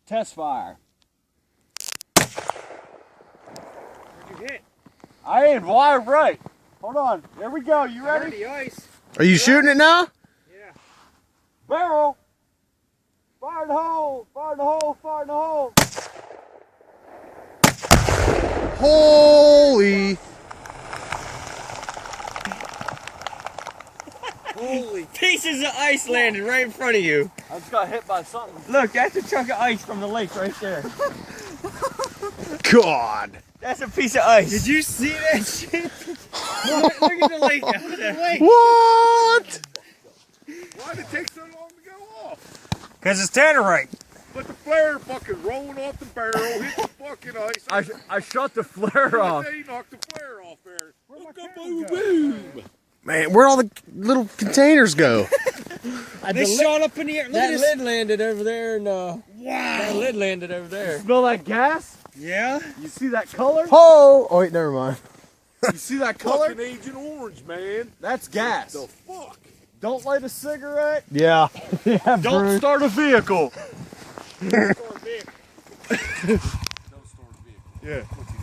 test fire. Where'd you hit? I aimed wide right. Hold on. There we go. You ready? The ice. Are you shooting it now? Yeah. Barrel. Fire in the hole. Fire in the hole. Fire in the hole. Holy. Holy pieces of ice landed right in front of you. I just got hit by something. Look, that's a chunk of ice from the lake right there. God. That's a piece of ice. Did you see that shit? Look at the lake out there. What? Why did it take so long to go off? Because it's Tannerite. But the flare fucking rolling off the barrel, hit the fucking ice. I shut the flare off. They knocked the flare off there. Where'd Look my up, camera boom, boom. Man, where'd all the little containers go? They shot up in the air. Look that lid landed over there, and wow, that lid landed over there. Smell that gas? Yeah. You see that color? Oh wait, never mind. You see that color? Fucking Agent Orange, man. That's gas. The fuck? Don't light a cigarette. Yeah. Yeah, Don't Bruce. start a vehicle. Don't start a vehicle. Yeah. What you